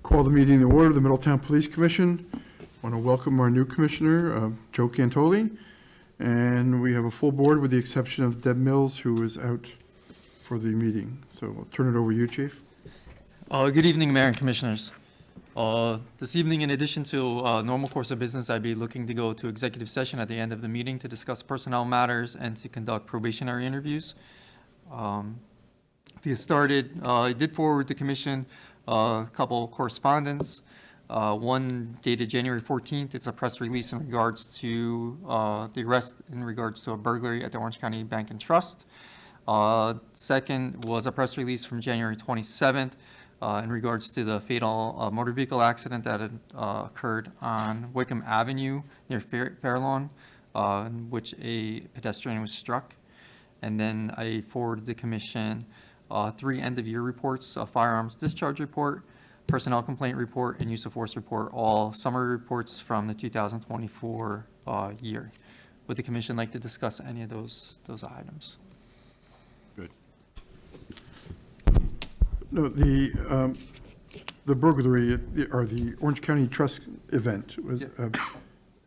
Call the meeting to order of the Middletown Police Commission. I want to welcome our new commissioner, Joe Cantoli. And we have a full board with the exception of Deb Mills, who is out for the meeting. So I'll turn it over to you, Chief. Good evening, Mayor and Commissioners. This evening, in addition to normal course of business, I'd be looking to go to executive session at the end of the meeting to discuss personnel matters and to conduct probationary interviews. To get started, I did forward the Commission a couple correspondence. One dated January 14th. It's a press release in regards to the arrest in regards to a burglary at the Orange County Bank and Trust. Second was a press release from January 27th in regards to the fatal motor vehicle accident that had occurred on Wickham Avenue near Fairlawn, in which a pedestrian was struck. And then I forwarded the Commission 3 end-of-year reports: a firearms discharge report, personnel complaint report, and use of force report, all summary reports from the 2024 year. Would the Commission like to discuss any of those items? Good. No, the burglary or the Orange County Trust event was. Yeah.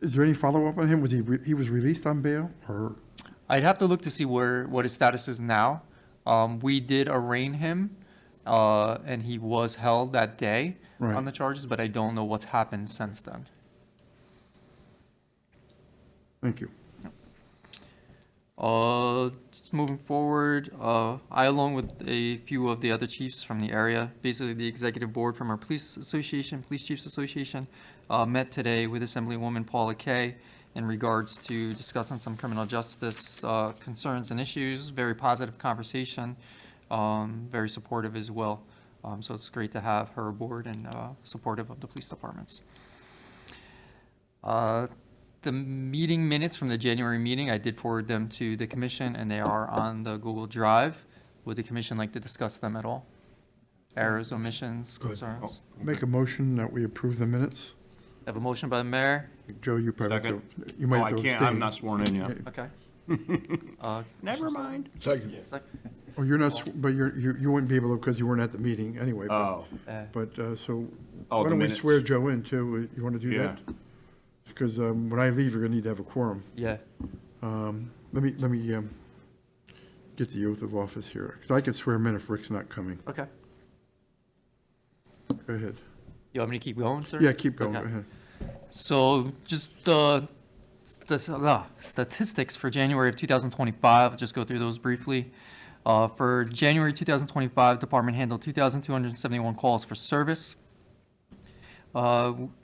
Is there any follow-up on him? Was he was released on bail, or? I'd have to look to see what his status is now. We did arraign him, and he was held that day on the charges, but I don't know what's happened since then. Thank you. Just moving forward, I, along with a few of the other chiefs from the area, basically the executive board from our police association, Police Chiefs Association, met today with Assemblywoman Paula Kay in regards to discussing some criminal justice concerns and issues. Very positive conversation, very supportive as well. So it's great to have her aboard and supportive of the police departments. The meeting minutes from the January meeting, I did forward them to the Commission, and they are on the Google Drive. Would the Commission like to discuss them at all? Errors, omissions, concerns? Make a motion that we approve the minutes. I have a motion by the mayor. Joe, you probably have Second. to, you might Oh, have I to can't, I'm abstain. not sworn in yet. Okay. Never mind. Second. Second. Oh, you're not, but you wouldn't be able to because you weren't at the meeting anyway. Oh, But, so, Oh, why the don't we minutes. swear Joe in too? You want to do yeah. that? Because when I leave, you're going to need to have a quorum. Yeah. Let me get the oath of office here, because I could swear him in if Rick's not coming. Okay. Go ahead. You want me to keep going, sir? Yeah, keep going, go Okay. ahead. So just statistics for January of 2025, I'll just go through those briefly. For January 2025, department handled 2,271 calls for service.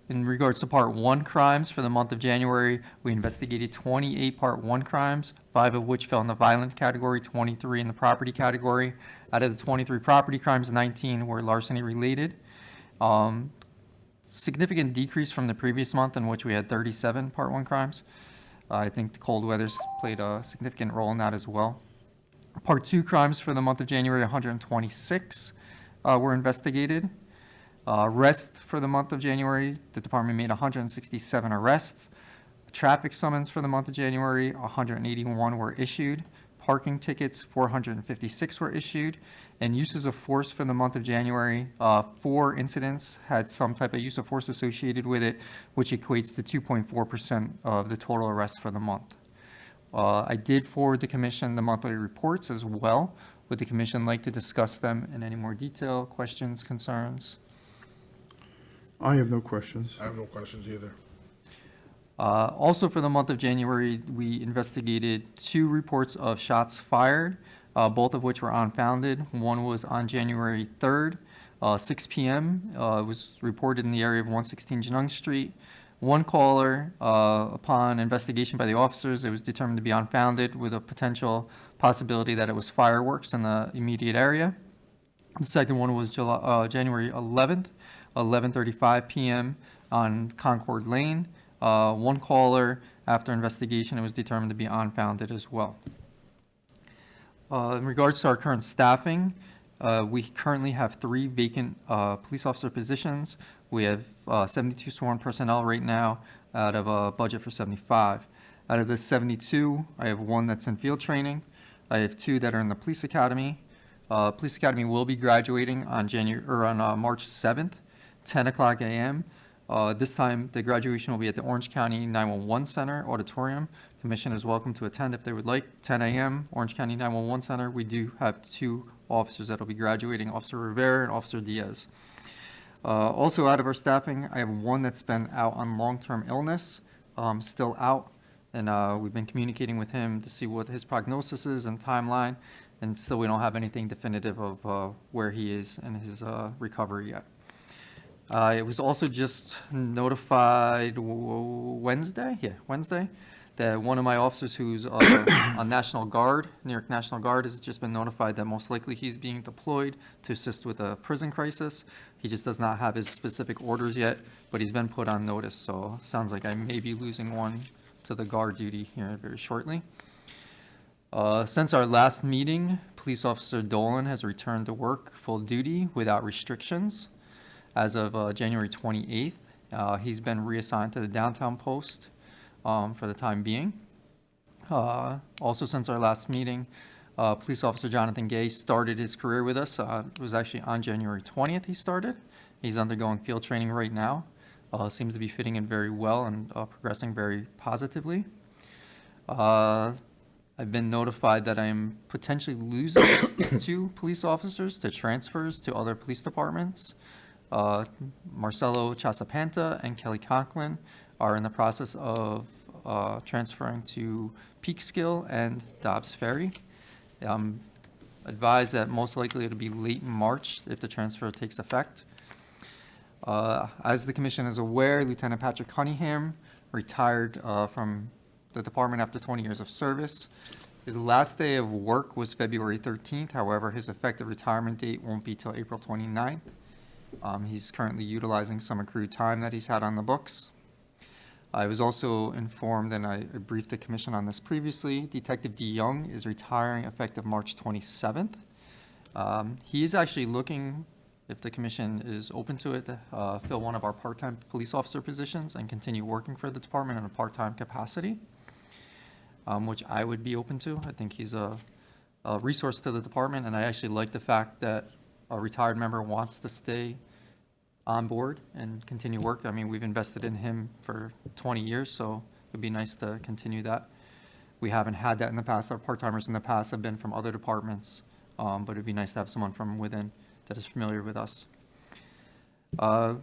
In regards to Part 1 crimes for the month of January, we investigated 28 Part 1 crimes, 5 of which fell in the violent category, 23 in the property category. Out of the 23 property crimes, 19 were larceny related. Significant decrease from the previous month in which we had 37 Part 1 crimes. I think the cold weather's played a significant role in that as well. Part 2 crimes for the month of January, 126 were investigated. Arrests for the month of January, the department made 167 arrests. Traffic summons for the month of January, 181 were issued. Parking tickets, 456 were issued. And uses of force for the month of January, 4 incidents had some type of use of force associated with it, which equates to 2.4% of the total arrests for the month. I did forward the Commission the monthly reports as well. Would the Commission like to discuss them in any more detail? Questions, concerns? I have no questions. I have no questions either. Also for the month of January, we investigated 2 reports of shots fired, both of which were unfounded. One was on January 3rd, 6 p.m. It was reported in the area of 116 Genung Street. One caller, upon investigation by the officers, it was determined to be unfounded with a potential possibility that it was fireworks in the immediate area. The second one was January 11th, 11:35 p.m. on Concord Lane. One caller, after investigation, it was determined to be unfounded as well. In regards to our current staffing, we currently have 3 vacant police officer positions. We have 72 sworn personnel right now out of a budget for 75. Out of the 72, I have 1 that's in field training. I have 2 that are in the police academy. Police academy will be graduating on March 7th. 10 o'clock a.m. This time, the graduation will be at the Orange County 911 Center Auditorium. Commission is welcome to attend if they would like. 10 a.m., Orange County 911 Center. We do have 2 officers that will be graduating, Officer Rivera and Officer Diaz. Also out of our staffing, I have one that's been out on long-term illness, still out. And we've been communicating with him to see what his prognosis is and timeline. And still we don't have anything definitive of where he is in his recovery yet. It was also just notified Wednesday, that one of my officers who's on National Guard, New York National Guard, has just been notified that most likely he's being deployed to assist with a prison crisis. He just does not have his specific orders yet, but he's been put on notice, so sounds like I may be losing one to the guard duty here very shortly. Since our last meeting, Police Officer Dolan has returned to work full duty without restrictions. As of January 28th, he's been reassigned to the downtown post for the time being. Also, since our last meeting, Police Officer Jonathan Gay started his career with us. It was actually on January 20th he started. He's undergoing field training right now. Seems to be fitting in very well and progressing very positively. I've been notified that I'm potentially losing 2 police officers to transfers to other police departments. Marcelo Chasapanta and Kelly Conklin are in the process of transferring to Peekskill and Dobbs Ferry. I'm advised that most likely it'll be late March if the transfer takes effect. As the commission is aware, Lieutenant Patrick Cunningham retired from the department after 20 years of service. His last day of work was February 13th. However, his effective retirement date won't be till April 29th. He's currently utilizing some accrued time that he's had on the books. I was also informed, and I briefed the commission on this previously, Detective D. Young is retiring effective March 27th. He is actually looking, if the commission is open to it, to fill one of our part-time police officer positions and continue working for the department in a part-time capacity, which I would be open to. I think he's a resource to the department, and I actually like the fact that a retired member wants to stay on board and continue work. I mean, we've invested in him for 20 years, so it'd be nice to continue that. We haven't had that in the past. Our part-timers in the past have been from other departments, but it'd be nice to have someone from within that is familiar with us.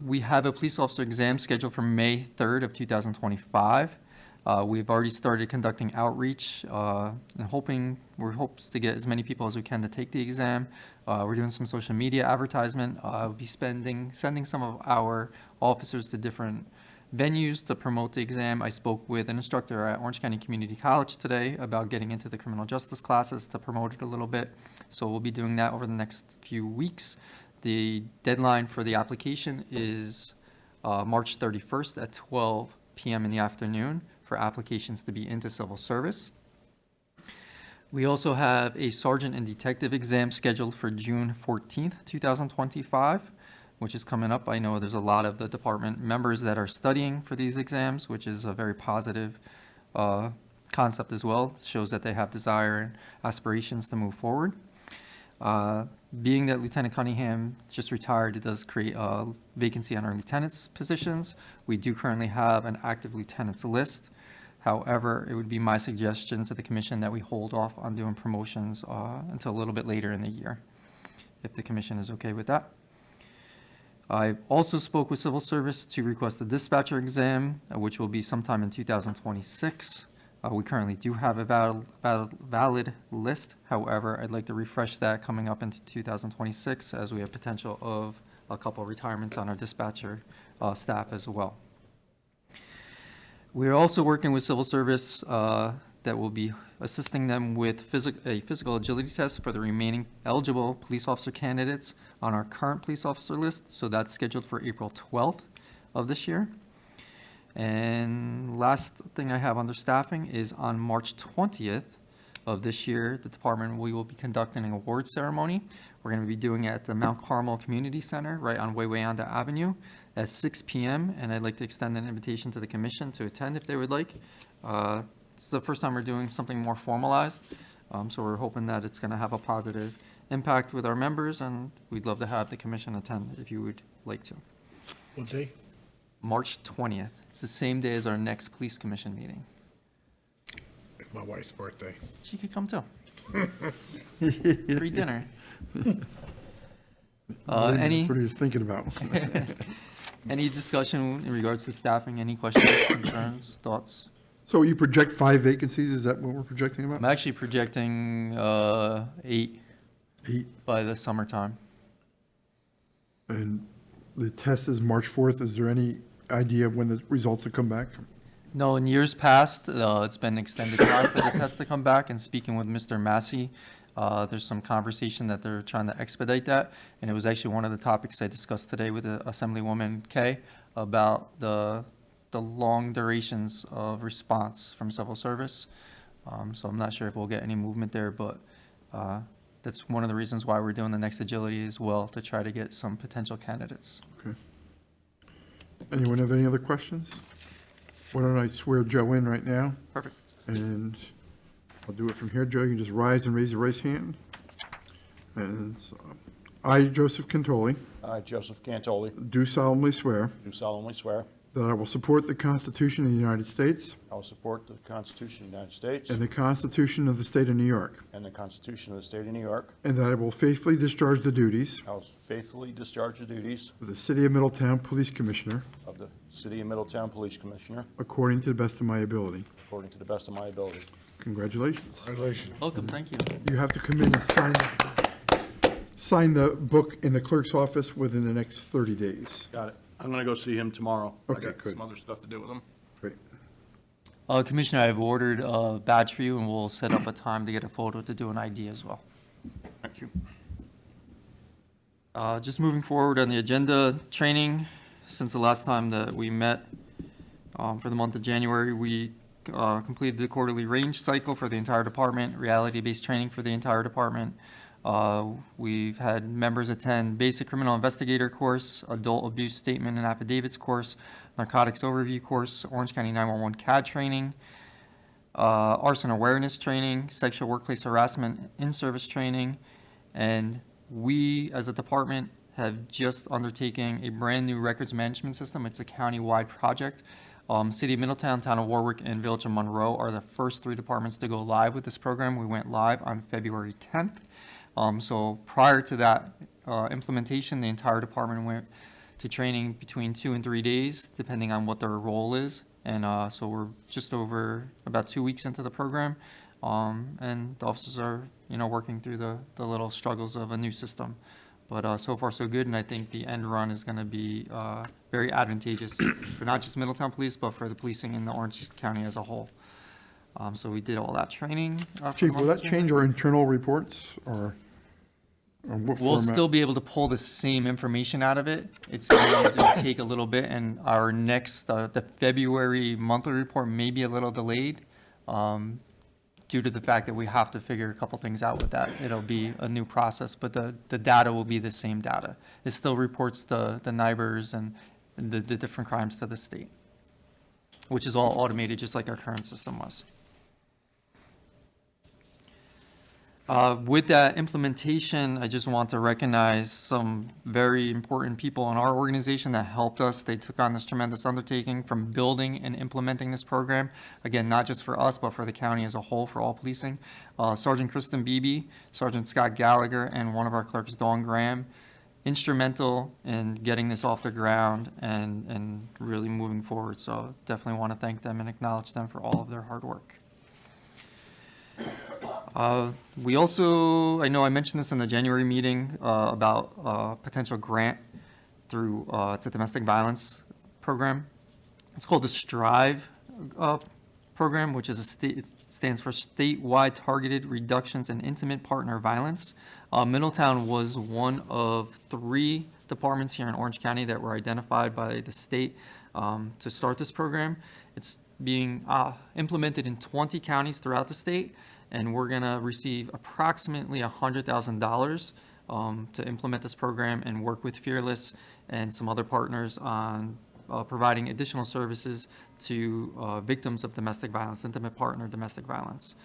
We have a police officer exam scheduled for May 3rd of 2025. We've already started conducting outreach and we're hopes to get as many people as we can to take the exam. We're doing some social media advertisement. We'll be sending some of our officers to different venues to promote the exam. I spoke with an instructor at Orange County Community College today about getting into the criminal justice classes to promote it a little bit. So we'll be doing that over the next few weeks. The deadline for the application is March 31st at 12 p.m. in the afternoon for applications to be into civil service. We also have a sergeant and detective exam scheduled for June 14th, 2025, which is coming up. I know there's a lot of the department members that are studying for these exams, which is a very positive concept as well. It shows that they have desire and aspirations to move forward. Being that Lieutenant Cunningham just retired, it does create a vacancy on our lieutenant's positions. We do currently have an active lieutenant's list. However, it would be my suggestion to the commission that we hold off on doing promotions until a little bit later in the year, if the commission is okay with that. I also spoke with Civil Service to request a dispatcher exam, which will be sometime in 2026. We currently do have a valid list. However, I'd like to refresh that coming up into 2026 as we have potential of a couple of retirements on our dispatcher staff as well. We're also working with Civil Service that will be assisting them with a physical agility test for the remaining eligible police officer candidates on our current police officer list. So that's scheduled for April 12th of this year. And last thing I have under staffing is on March 20th of this year, the department, we will be conducting an award ceremony. We're going to be doing it at the Mount Carmel Community Center right on Wawayanda Avenue at 6 p.m. And I'd like to extend an invitation to the commission to attend if they would like. This is the first time we're doing something more formalized. So we're hoping that it's going to have a positive impact with our members, and we'd love to have the commission attend if you would like to. What day? March 20th. It's the same day as our next police commission meeting. It's my wife's birthday. She could come too. Free dinner. Any, That's what he was thinking about. any discussion in regards to staffing? Any questions, concerns, thoughts? So you project 5 vacancies, is that what we're projecting I'm about? actually projecting 8 8, by the summertime. and the test is March 4th. Is there any idea of when the results will come back? No, in years past, it's been extended time for the test to come back, and speaking with Mr. Massey, there's some conversation that they're trying to expedite that, and it was actually one of the topics I discussed today with Assemblywoman Kay about the long durations of response from civil service. So I'm not sure if we'll get any movement there, but that's one of the reasons why we're doing the next agility as well, to try to get some potential candidates. Okay. Anyone have any other questions? Why don't I swear Joe in right now? Perfect. And I'll do it from here. Joe, you can just rise and raise your right hand. And so, I, Joseph Cantoli, I, Joseph Cantoli, do solemnly swear do solemnly swear that I will support the Constitution of the United States I will support the Constitution of the United States and the Constitution of the State of New York, and the Constitution of the State of New York. and that I will faithfully discharge the duties I will faithfully discharge the duties of the City of Middletown Police Commissioner of the City of Middletown Police Commissioner according to the best of my ability. according to the best of my ability. Congratulations. Congratulations. Welcome, thank you. You have to come in and sign the book in the clerk's office within the next 30 days. Got it. I'm going to go see him tomorrow. Okay, I got good. some other stuff to do with him. Great. Commissioner, I've ordered a badge for you, and we'll set up a time to get a photo to do an ID as well. Thank you. Just moving forward on the agenda, training, since the last time that we met, for the month of January, we completed the quarterly range cycle for the entire department, reality-based training for the entire department. We've had members attend basic criminal investigator course, adult abuse statement and affidavits course, narcotics overview course, Orange County 911 CAD training, arson awareness training, sexual workplace harassment in-service training, and we, as a department, have just undertaken a brand-new records management system. It's a county-wide project. City of Middletown, Town of Warwick, and Village of Monroe are the first 3 departments to go live with this program. We went live on February 10th. So prior to that implementation, the entire department went to training between 2 and 3 days, depending on what their role is. And so we're just over about 2 weeks into the program. And the officers are, working through the little struggles of a new system. But so far, so good, and I think the end run is going to be very advantageous for not just Middletown Police, but for the policing in the Orange County as a whole. So we did all that training. For the Chief, will month of that change January. our internal reports, or what We'll format? still be able to pull the same information out of it. It's going to take a little bit, and our next, the February monthly report may be a little delayed due to the fact that we have to figure a couple things out with that. It'll be a new process, but the data will be the same data. It still reports the NIBRs and the different crimes to the state, which is all automated, just like our current system was. With that implementation, I just want to recognize some very important people in our organization that helped us. They took on this tremendous undertaking from building and implementing this program. Again, not just for us, but for the county as a whole, for all policing. Sergeant Kristen Beebe, Sergeant Scott Gallagher, and one of our clerks, Dawn Graham, instrumental in getting this off the ground and really moving forward. So definitely want to thank them and acknowledge them for all of their hard work. We also, I know I mentioned this in the January meeting about potential grant through, it's a domestic violence program. It's called the STRIVE program, which is it stands for Statewide Targeted Reductions in Intimate Partner Violence. Middletown was one of 3 departments here in Orange County that were identified by the state to start this program. It's being implemented in 20 counties throughout the state, and we're going to receive approximately $100,000 to implement this program and work with Fearless and some other partners on providing additional services to victims of domestic violence, intimate partner domestic violence.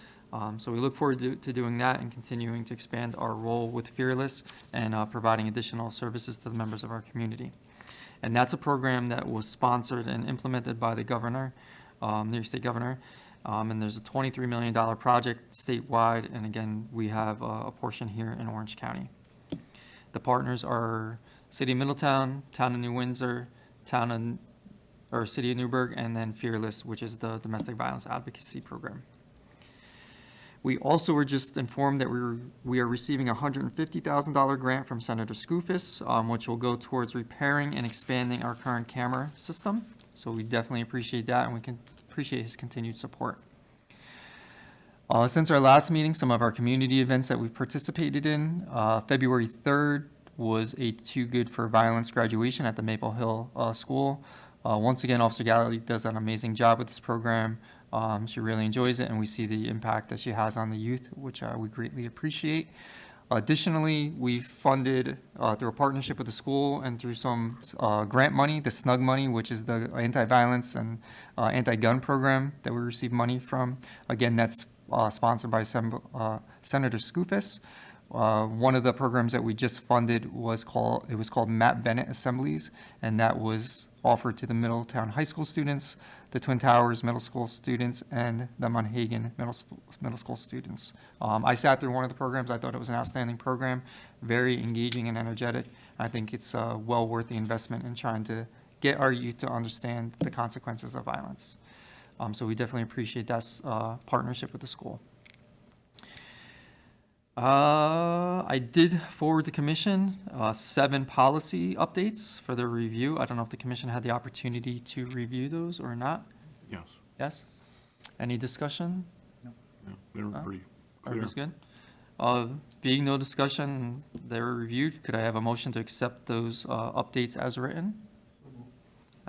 So we look forward to doing that and continuing to expand our role with Fearless and providing additional services to the members of our community. And that's a program that was sponsored and implemented by the governor, New York State governor. And there's a $23 million project statewide, and again, we have a portion here in Orange County. The partners are City of Middletown, Town of New Windsor, City of Newburgh, and then Fearless, which is the domestic violence advocacy program. We also were just informed that we are receiving a $150,000 grant from Senator Skoufis, which will go towards repairing and expanding our current camera system. So we definitely appreciate that, and we can appreciate his continued support. Since our last meeting, some of our community events that we've participated in, February 3rd was a Too Good for Violence graduation at the Maple Hill School. Once again, Officer Galley does an amazing job with this program. She really enjoys it, and we see the impact that she has on the youth, which we greatly appreciate. Additionally, we funded, through a partnership with the school and through some grant money, the SNUG money, which is the anti-violence and anti-gun program that we receive money from. Again, that's sponsored by Senator Skoufis. One of the programs that we just funded was called Matt Bennett Assemblies, and that was offered to the Middletown High School students, the Twin Towers Middle School students, and the Monhegan Middle School students. I sat through one of the programs. I thought it was an outstanding program, very engaging and energetic. I think it's well worth the investment in trying to get our youth to understand the consequences of violence. So we definitely appreciate that partnership with the school. I did forward the commission 7 policy updates for their review. I don't know if the commission had the opportunity to review those or not. Yes. Yes? Any discussion? Yeah, they were pretty clear. Everybody's good? Being no discussion, they were reviewed. Could I have a motion to accept those updates as written?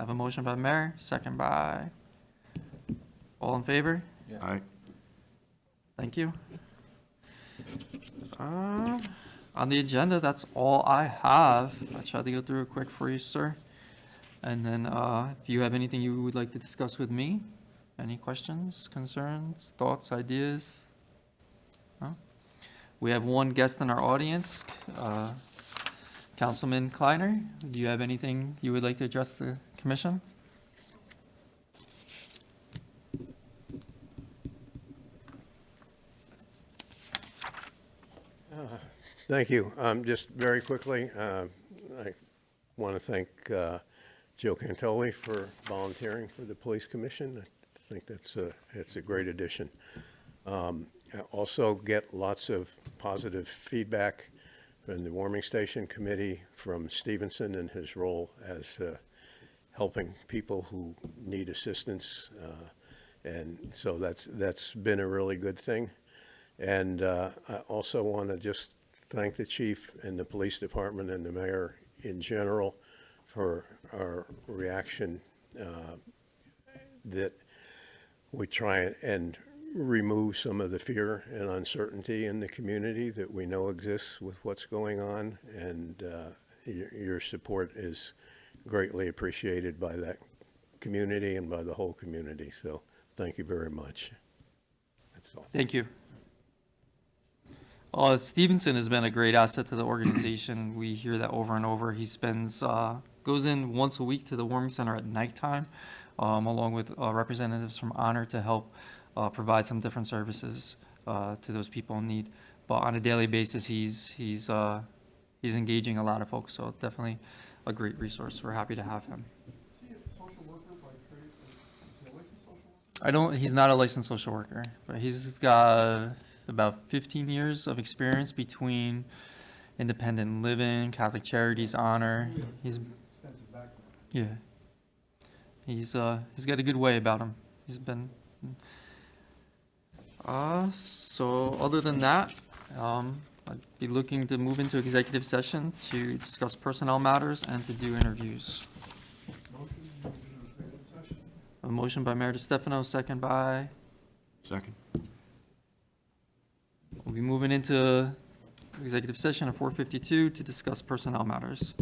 I have a motion by Mayor, second by, all in favor? Aye. Thank you. On the agenda, that's all I have. I tried to go through it quick for you, sir. And then if you have anything you would like to discuss with me, any questions, concerns, thoughts, ideas? No? We have one guest in our audience, Councilman Kleiner. Do you have anything you would like to address the commission? Thank you. Just very quickly, I want to thank Joe Cantoli for volunteering for the Police Commission. I think it's a great addition. I also get lots of positive feedback from the Warming Station Committee, from Stevenson and his role as helping people who need assistance, and so that's been a really good thing. And I also want to just thank the chief and the police department and the mayor in general for our reaction that we try and remove some of the fear and uncertainty in the community that we know exists with what's going on, and your support is greatly appreciated by that community and by the whole community. So thank you very much. That's all. Thank you. Stevenson has been a great asset to the organization. We hear that over and over. He goes in once a week to the warming center at nighttime, along with representatives from Honor to help provide some different services to those people in need. But on a daily basis, he's engaging a lot of folks. So definitely a great resource. We're happy to have him. Is he a social worker by trade? Is he a licensed social worker? He's not a licensed social worker, but he's got about 15 years of experience between independent living, Catholic Charities, Honor. He's Extensive background. yeah. He's got a good way about him. He's been so other than that, I'd be looking to move into executive session to discuss personnel matters and to do interviews. Motion to move into executive session. A motion by Mayor DeStefano, second by. Second. We'll be moving into executive session at 4:52 to discuss personnel matters.